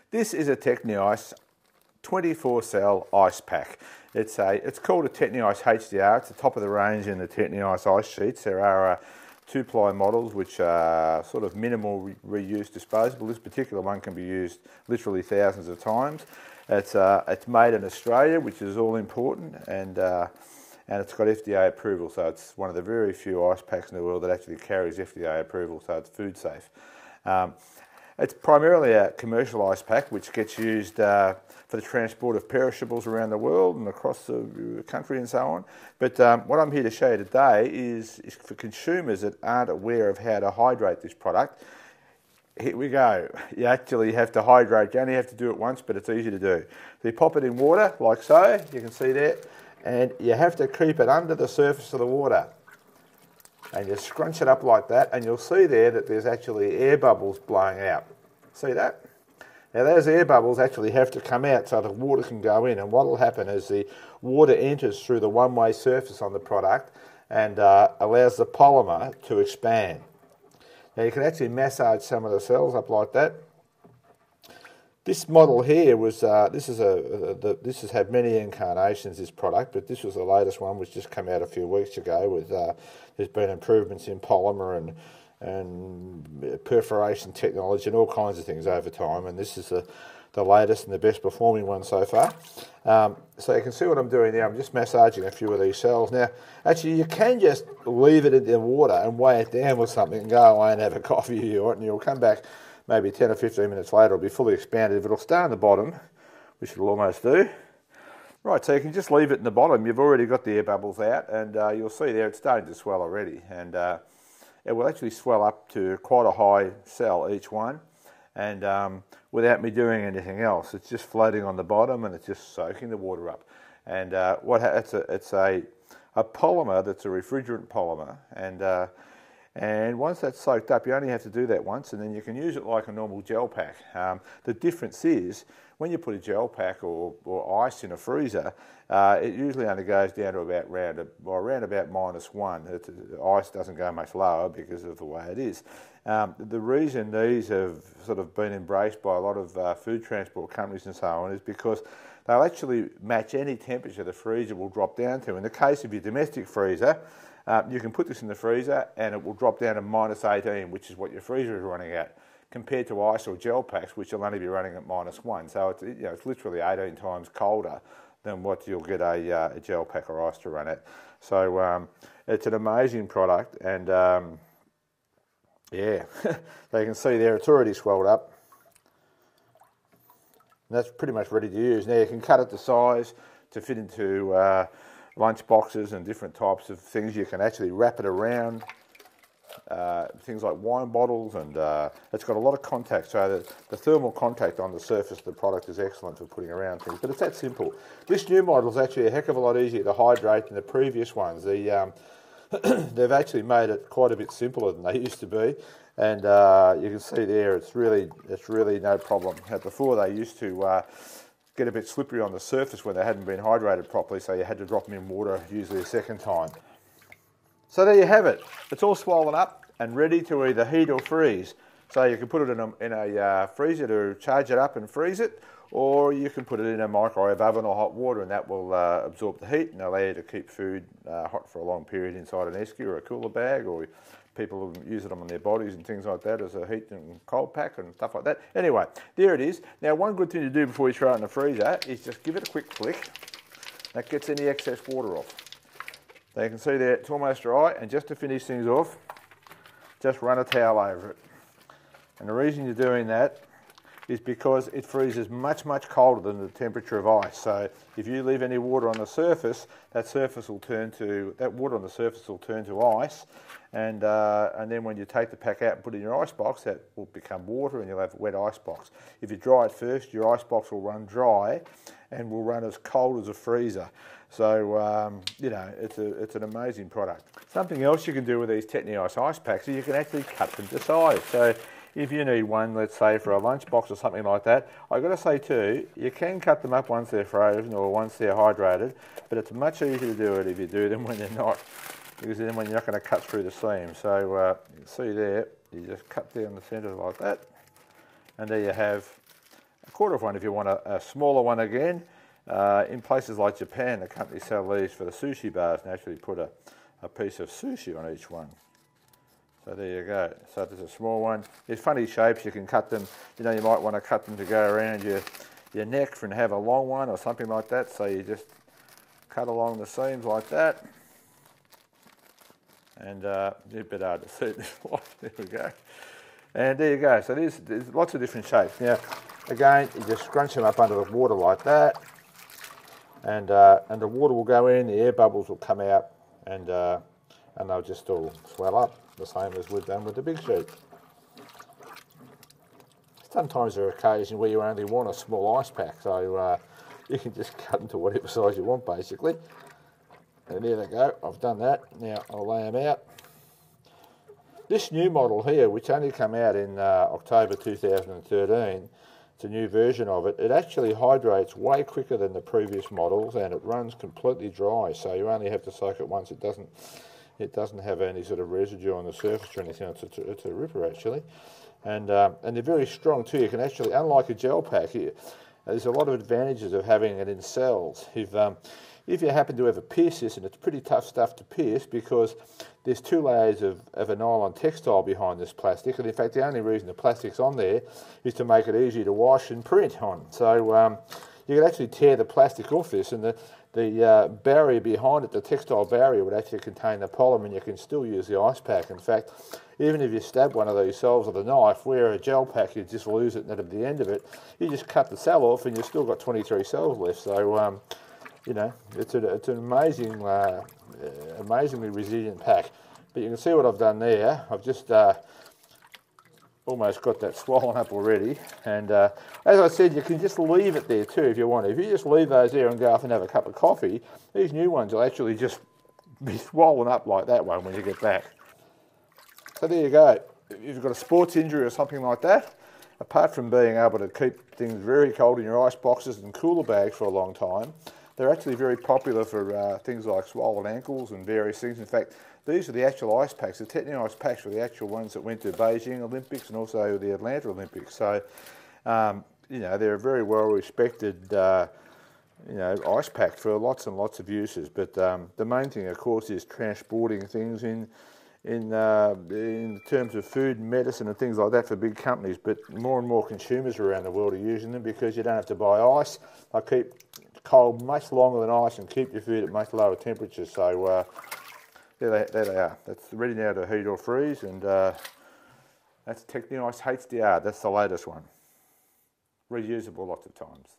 This is a Techniice 24 cell ice pack. It's called a Techniice HDR. It's the top of the range in the Techniice ice sheets. There are 2-ply models which are sort of minimal reuse disposable. This particular one can be used literally thousands of times. It's made in Australia, which is all important, and it's got FDA approval, so it's one of the very few ice packs in the world that actually carries FDA approval, so it's food safe. It's primarily a commercial ice pack which gets used for the transport of perishables around the world and across the country and so on. But what I'm here to show you today is for consumers that aren't aware of how to hydrate this product. Here we go. You actually have to hydrate. You only have to do it once, but it's easy to do. So you pop it in water, like so, you can see there, and you have to keep it under the surface of the water. And you scrunch it up like that, and you'll see there that there's actually air bubbles blowing out. See that? Now those air bubbles actually have to come out so the water can go in, and what will happen is the water enters through the one-way surface on the product and allows the polymer to expand. Now you can actually massage some of the cells up like that. This model here was this has had many incarnations, this product, but this was the latest one which just came out a few weeks ago. With there's been improvements in polymer and perforation technology and all kinds of things over time, and this is the latest and the best performing one so far. So you can see what I'm doing there. I'm just massaging a few of these cells. Now, actually, you can just leave it in the water and weigh it down with something and go away and have a coffee if you want, and you'll come back maybe 10 or 15 minutes later. It'll be fully expanded. If it'll stay on the bottom, which it'll almost do. Right, so you can just leave it in the bottom. You've already got the air bubbles out, and you'll see there it's starting to swell already. And it will actually swell up to quite a high cell, each one, and without me doing anything else. It's just floating on the bottom, and it's just soaking the water up. And it's a polymer that's a refrigerant polymer, and once that's soaked up, you only have to do that once, and then you can use it like a normal gel pack. The difference is, when you put a gel pack or ice in a freezer, it usually only goes down to about around about -1. Ice doesn't go much lower because of the way it is. The reason these have sort of been embraced by a lot of food transport companies and so on is because they'll actually match any temperature the freezer will drop down to. In the case of your domestic freezer, you can put this in the freezer and it will drop down to -18, which is what your freezer is running at, compared to ice or gel packs, which will only be running at -1. So it's literally 18 times colder than what you'll get a gel pack or ice to run at. So it's an amazing product, and yeah, so you can see there it's already swelled up. And that's pretty much ready to use. Now you can cut it to size to fit into lunch boxes and different types of things. You can actually wrap it around things like wine bottles, and it's got a lot of contact, so that the thermal contact on the surface of the product is excellent for putting around things. But it's that simple. This new model is actually a heck of a lot easier to hydrate than the previous ones. They've actually made it quite a bit simpler than they used to be, and you can see there it's really no problem. Before, they used to get a bit slippery on the surface when they hadn't been hydrated properly, so you had to drop them in water usually a second time. So there you have it. It's all swollen up and ready to either heat or freeze. So you can put it in a freezer to charge it up and freeze it, or you can put it in a microwave oven or hot water, and that will absorb the heat and allow you to keep food hot for a long period inside an esky or a cooler bag, or people use it on their bodies and things like that as a heat and cold pack and stuff like that. Anyway, there it is. Now, one good thing to do before you throw it in the freezer is just give it a quick flick. That gets any excess water off. So you can see there it's almost dry, and just to finish things off, just run a towel over it. And the reason you're doing that is because it freezes much, much colder than the temperature of ice. So if you leave any water on the surface, that water on the surface will turn to ice, and then when you take the pack out and put it in your ice box, that will become water and you'll have a wet ice box. If you dry it first, your ice box will run dry and will run as cold as a freezer. So, you know, it's an amazing product. Something else you can do with these Techniice ice packs is you can actually cut them to size. So if you need one, let's say for a lunchbox or something like that, I've got to say too, you can cut them up once they're frozen or once they're hydrated, but it's much easier to do it if you do them when they're not, because then when you're not going to cut through the seam. So you can see there, you just cut down the centre like that, and there you have quarter of one if you want a smaller one again. In places like Japan, the company sell these for the sushi bars and actually put a piece of sushi on each one. So there you go. So there's a small one. There's funny shapes, you can cut them, you know, you might want to cut them to go around your neck and have a long one or something like that. So you just cut along the seams like that. And a bit hard to see this light. There we go. And there you go. So there's lots of different shapes. Now, again, you just scrunch them up under the water like that, and the water will go in, the air bubbles will come out, and they'll just all swell up, the same as we've done with the big sheet. Sometimes there are occasions where you only want a small ice pack, so you can just cut them to whatever size you want, basically. And there they go, I've done that. Now I'll lay them out. This new model here, which only came out in October 2013, it's a new version of it. It actually hydrates way quicker than the previous models, and it runs completely dry. So you only have to soak it once. It doesn't have any sort of residue on the surface or anything. It's a ripper actually, and they're very strong too. You can actually, unlike a gel pack, there's a lot of advantages of having it in cells. If you happen to ever pierce this, and it's pretty tough stuff to pierce because there's 2 layers of a nylon textile behind this plastic, and in fact the only reason the plastic's on there is to make it easy to wash and print on. So you can actually tear the plastic off this, and the barrier behind it, the textile barrier, would actually contain the polymer, and you can still use the ice pack. In fact, even if you stab one of these cells with a knife, where a gel pack you just lose it, and at the end of it you just cut the cell off and you've still got 23 cells left. So you know, it's an amazing, amazingly resilient pack. But you can see what I've done there. I've just almost got that swollen up already. And as I said, you can just leave it there too if you want to. If you just leave those there and go off and have a cup of coffee, these new ones will actually just be swollen up like that one when you get back. So there you go. If you've got a sports injury or something like that, apart from being able to keep things very cold in your ice boxes and cooler bags for a long time, they're actually very popular for things like swollen ankles and various things. In fact, these are the actual ice packs. The Techniice packs were the actual ones that went to Beijing Olympics and also the Atlanta Olympics. So, you know, they're a very well respected, you know, ice pack for lots and lots of uses. But the main thing, of course, is transporting things in terms of food and medicine and things like that for big companies. But more and more consumers around the world are using them because you don't have to buy ice. They keep cold much longer than ice and keep your food at much lower temperatures. So there they are. That's ready now to heat or freeze, and that's Techniice HDR. That's the latest one. Reusable lots of times.